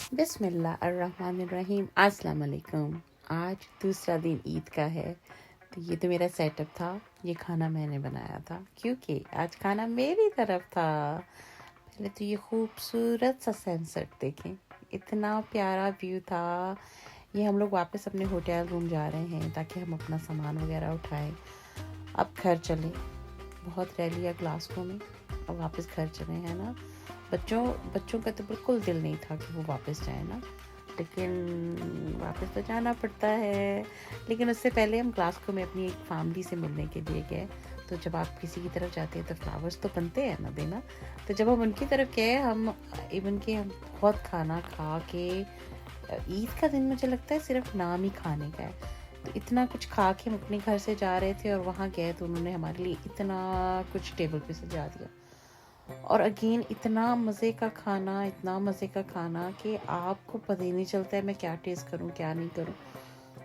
बिस्मिल्लाहिर्रहमानिर्रहीम। अस्सलाम वालेकुम। आज दूसरा दिन ईद का है, तो ये तो मेरा सेटअप था। ये खाना मैंने बनाया था क्योंकि आज खाना मेरी तरफ था। पहले तो ये खूबसूरत सा सनसेट देखें, इतना प्यारा व्यू था। ये हम लोग वापस अपने होटल रूम जा रहे हैं ताकि हम अपना सामान वगैरह उठाएं, अब घर चलें। बहुत रह लिया ग्लासगो में, अब वापस घर चले हैं ना। बच्चों का तो बिल्कुल दिल नहीं था कि वो वापस जाए ना, लेकिन वापस तो जाना पड़ता है। लेकिन उससे पहले हम ग्लासगो में अपनी एक फैमिली से मिलने के लिए गए। तो जब आप किसी की तरफ जाते हैं तो फ्लावर्स तो बनते हैं ना देना। तो जब हम उनकी तरफ गए, हम बहुत खाना खा के, ईद का दिन मुझे लगता है सिर्फ नाम ही खाने का है। तो इतना कुछ खा के हम अपने घर से जा रहे थे और वहाँ गए तो उन्होंने हमारे लिए इतना कुछ टेबल पे सजा दिया। और अगेन इतना मज़े का खाना कि आपको पता ही नहीं चलता है मैं क्या टेस्ट करूं क्या नहीं करूं।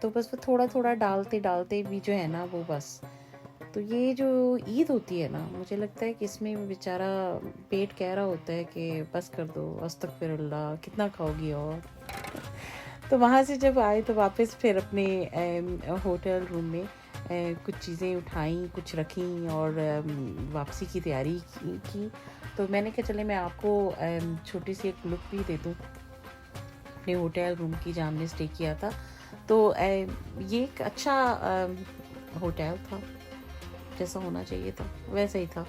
तो बस वो थोड़ा थोड़ा डालते डालते भी जो है ना वो बस। तो ये जो ईद होती है ना, मुझे लगता है कि इसमें बेचारा पेट कह रहा होता है कि बस कर दो, अस्तगफिरुल्लाह, कितना खाओगी और। तो वहाँ से जब आए तो वापस फिर अपने होटल रूम में कुछ चीज़ें उठाई, कुछ रखी और वापसी की तैयारी की। तो मैंने कहा चले मैं आपको छोटी सी एक लुक भी दे दूँ अपने होटल रूम की जहाँ हमने स्टे किया था। तो ये एक अच्छा होटल था, जैसा होना चाहिए था वैसा ही था।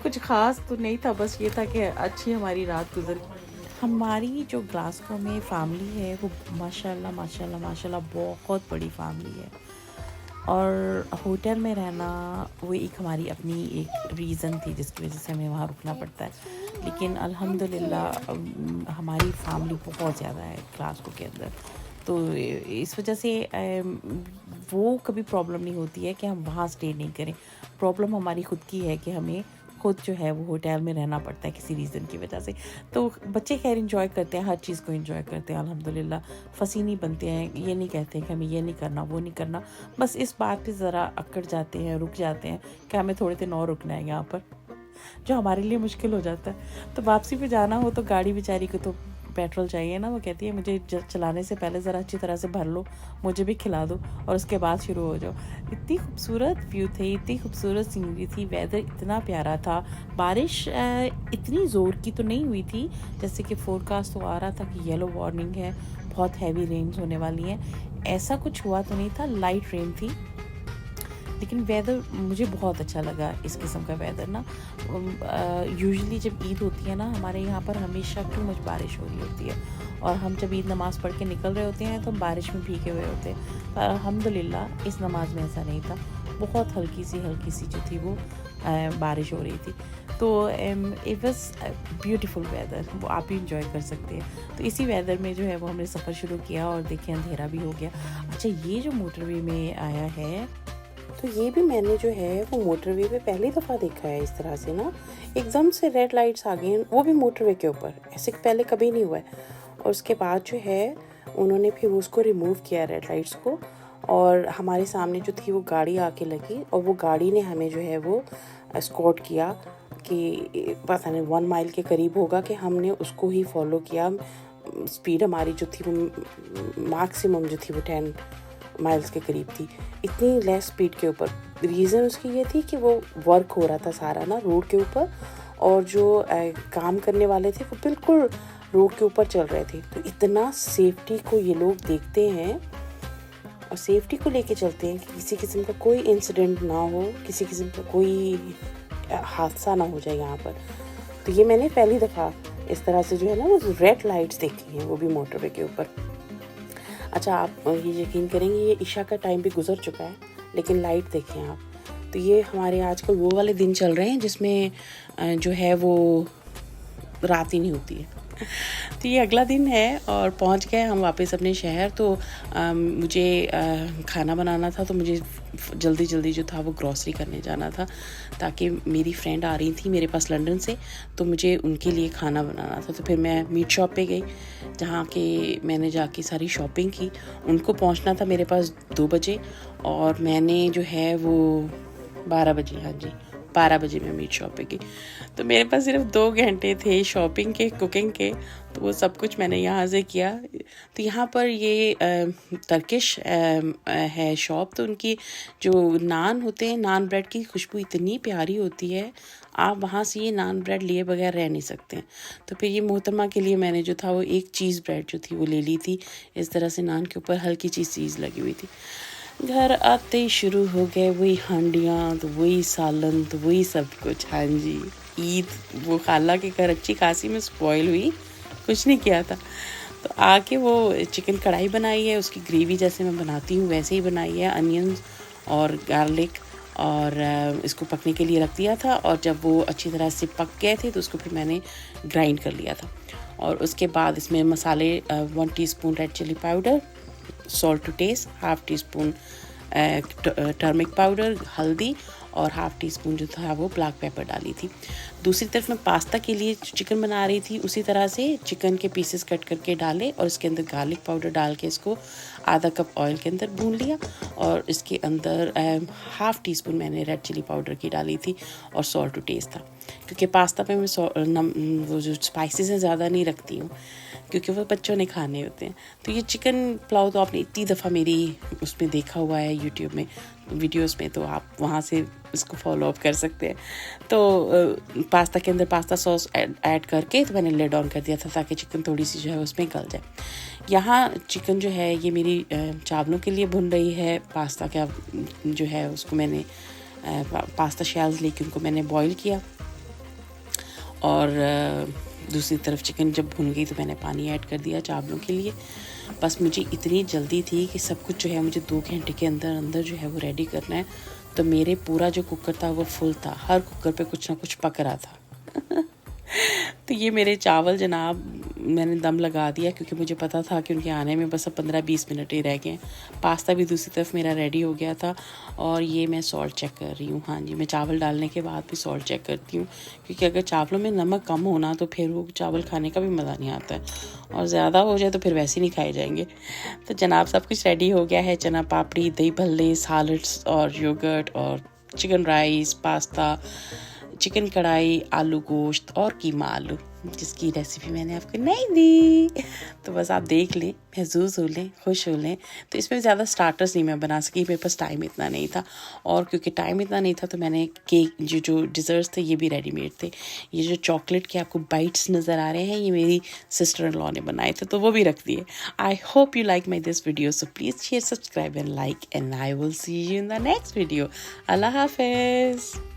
कुछ ख़ास तो नहीं था, बस ये था कि अच्छी हमारी रात गुजर गई। हमारी जो ग्लासगो में फैमिली है वो माशाल्लाह बहुत बड़ी फैमिली है। और होटल में रहना वो एक हमारी अपनी एक रीज़न थी जिसकी वजह से हमें वहाँ रुकना पड़ता है। लेकिन अल्हम्दुलिल्लाह हमारी फैमिली बहुत ज़्यादा है ग्लासगो के अंदर, तो इस वजह से वो कभी प्रॉब्लम नहीं होती है कि हम वहाँ स्टे नहीं करें। प्रॉब्लम हमारी खुद की है कि हमें खुद जो है वो होटल में रहना पड़ता है किसी रीज़न की वजह से। तो बच्चे खैर इंजॉय करते हैं, हर चीज़ को इंजॉय करते हैं अल्हम्दुलिल्लाह। फंसी नहीं बनते हैं, ये नहीं कहते हैं कि हमें ये नहीं करना वो नहीं करना। बस इस बात पे ज़रा अकड़ जाते हैं, रुक जाते हैं कि हमें थोड़े दिन और रुकना है यहाँ पर, जो हमारे लिए मुश्किल हो जाता है। तो वापसी पे जाना हो तो गाड़ी बेचारी को तो पेट्रोल चाहिए ना। वो कहती है मुझे चलाने से पहले ज़रा अच्छी तरह से भर लो, मुझे भी खिला दो और उसके बाद शुरू हो जाओ। इतनी खूबसूरत व्यू थे, इतनी खूबसूरत सीनरी थी, वेदर इतना प्यारा था। बारिश इतनी ज़ोर की तो नहीं हुई थी, जैसे कि फोरकास्ट तो आ रहा था कि येलो वार्निंग है, बहुत हैवी रेन्स होने वाली हैं। ऐसा कुछ हुआ तो नहीं था, लाइट रेन थी। लेकिन वेदर मुझे बहुत अच्छा लगा। इस किस्म का वेदर ना, यूजुअली जब ईद होती है ना हमारे यहाँ पर हमेशा टू मच बारिश हो रही होती है, और हम जब ईद नमाज़ पढ़ के निकल रहे होते हैं तो हम बारिश में भीगे हुए होते हैं। पर अल्हम्दुलिल्लाह इस नमाज में ऐसा नहीं था, बहुत हल्की सी जो थी वो बारिश हो रही थी। तो इट वाज ब्यूटीफुल वेदर, वो आप भी इंजॉय कर सकते हैं। तो इसी वेदर में जो है वो हमने सफ़र शुरू किया और देखिए अंधेरा भी हो गया। अच्छा, ये जो मोटरवे में आया है, तो ये भी मैंने जो है वो मोटरवे पे पहली दफ़ा देखा है इस तरह से ना, एकदम से रेड लाइट्स आ गई, वो भी मोटरवे के ऊपर, ऐसे पहले कभी नहीं हुआ है। और उसके बाद जो है उन्होंने फिर उसको रिमूव किया रेड लाइट्स को, और हमारे सामने जो थी वो गाड़ी आके लगी और वो गाड़ी ने हमें जो है वो एस्कॉर्ट किया कि पता नहीं 1 माइल के करीब होगा, कि हमने उसको ही फॉलो किया। स्पीड हमारी जो थी वो मैक्सिमम जो थी वो 10 माइल्स के करीब थी, इतनी लेस स्पीड के ऊपर। रीज़न उसकी ये थी कि वो वर्क हो रहा था सारा ना रोड के ऊपर, और जो काम करने वाले थे वो बिल्कुल रोड के ऊपर चल रहे थे। तो इतना सेफ्टी को ये लोग देखते हैं और सेफ्टी को लेके चलते हैं कि किसी किस्म का कोई इंसिडेंट ना हो, किसी किस्म का कोई हादसा ना हो जाए यहाँ पर। तो ये मैंने पहली दफ़ा इस तरह से जो है ना वो रेड लाइट्स देखी हैं, वो भी मोटरवे के ऊपर। अच्छा, आप ये यकीन करेंगे ये इशा का टाइम भी गुजर चुका है, लेकिन लाइट देखें आप। तो ये हमारे आजकल वो वाले दिन चल रहे हैं जिसमें जो है वो रात ही नहीं होती है। तो ये अगला दिन है और पहुंच गए हम वापस अपने शहर। तो मुझे खाना बनाना था, तो मुझे जल्दी जो था वो ग्रॉसरी करने जाना था, ताकि मेरी फ्रेंड आ रही थी मेरे पास लंदन से, तो मुझे उनके लिए खाना बनाना था। तो फिर मैं मीट शॉप पे गई, जहाँ के मैंने जाके सारी शॉपिंग की। उनको पहुँचना था मेरे पास 2 बजे और मैंने जो है वो 12 बजे, हाँ जी 12 बजे मैं मीट शॉप पे गई। तो मेरे पास सिर्फ 2 घंटे थे शॉपिंग के, कुकिंग के, तो वो सब कुछ मैंने यहाँ से किया। तो यहाँ पर ये टर्किश है शॉप। तो उनकी जो नान होते हैं, नान ब्रेड की खुशबू इतनी प्यारी होती है, आप वहाँ से ये नान ब्रेड लिए बगैर रह नहीं सकते। तो फिर ये मोहतरमा के लिए मैंने जो था वो एक चीज़ ब्रेड जो थी वो ले ली थी। इस तरह से नान के ऊपर हल्की चीज़ लगी हुई थी। घर आते ही शुरू हो गए वही हांडियाँ, तो वही सालन, तो वही सब कुछ। हाँ जी, ईद वो खाला के घर अच्छी खासी में स्पॉइल हुई, कुछ नहीं किया था। तो आके वो चिकन कढ़ाई बनाई है, उसकी ग्रेवी जैसे मैं बनाती हूँ वैसे ही बनाई है। अनियंस और गार्लिक और इसको पकने के लिए रख दिया था, और जब वो अच्छी तरह से पक गए थे तो उसको फिर मैंने ग्राइंड कर लिया था। और उसके बाद इसमें मसाले 1 teaspoon red chilli powder, salt to taste, half teaspoon turmeric powder, हल्दी, और हाफ़ टी स्पून जो था वो ब्लैक पेपर डाली थी। दूसरी तरफ मैं पास्ता के लिए चिकन बना रही थी, उसी तरह से चिकन के पीसेस कट करके डाले और इसके अंदर गार्लिक पाउडर डाल के इसको आधा कप ऑयल के अंदर भून लिया। और इसके अंदर हाफ़ टी स्पून मैंने रेड चिली पाउडर की डाली थी, और सॉल्ट टू टेस्ट था। क्योंकि पास्ता पे मैं वो जो स्पाइसेस हैं ज़्यादा नहीं रखती हूँ, क्योंकि वो बच्चों ने खाने होते हैं। तो ये चिकन पुलाव तो आपने इतनी दफ़ा मेरी उसमें देखा हुआ है यूट्यूब में वीडियोस में, तो आप वहाँ से इसको फॉलो अप कर सकते हैं। तो पास्ता के अंदर पास्ता सॉस ऐड करके तो मैंने लिड ऑन कर दिया था ताकि चिकन थोड़ी सी जो है उसमें गल जाए। यहाँ चिकन जो है ये मेरी चावलों के लिए भुन रही है। पास्ता का जो है उसको मैंने पास्ता शेल्स लेके उनको मैंने बॉईल किया, और दूसरी तरफ चिकन जब भुन गई तो मैंने पानी ऐड कर दिया चावलों के लिए। बस मुझे इतनी जल्दी थी कि सब कुछ जो है मुझे 2 घंटे के अंदर अंदर जो है वो रेडी करना है। तो मेरे पूरा जो कुकर था वो फुल था, हर कुकर पे कुछ ना कुछ पक रहा था। तो ये मेरे चावल जनाब मैंने दम लगा दिया, क्योंकि मुझे पता था कि उनके आने में बस अब 15-20 मिनट ही रह गए। पास्ता भी दूसरी तरफ मेरा रेडी हो गया था, और ये मैं सॉल्ट चेक कर रही हूँ। हाँ जी, मैं चावल डालने के बाद भी सॉल्ट चेक करती हूँ, क्योंकि अगर चावलों में नमक कम होना तो फिर वो चावल खाने का भी मज़ा नहीं आता है, और ज़्यादा हो जाए तो फिर वैसे नहीं खाए जाएंगे। तो जनाब सब कुछ रेडी हो गया है। चना पापड़ी, दही भल्ले, सैलड्स और योगर्ट, और चिकन राइस, पास्ता, चिकन कढ़ाई, आलू गोश्त और कीमा आलू, जिसकी रेसिपी मैंने आपको नहीं दी। तो बस आप देख लें, महसूस हो लें, खुश हो लें। तो इसमें ज़्यादा स्टार्टर्स नहीं मैं बना सकी, मेरे पास टाइम इतना नहीं था। और क्योंकि टाइम इतना नहीं था तो मैंने केक जो डिज़र्ट्स थे ये भी रेडीमेड थे। ये जो चॉकलेट के आपको बाइट्स नज़र आ रहे हैं ये मेरी सिस्टर इन लॉ ने बनाए थे, तो वो भी रख दिए। I hope you like my this video, so please share, subscribe and like, and I will see you in the next video. अल्लाह हाफिज़।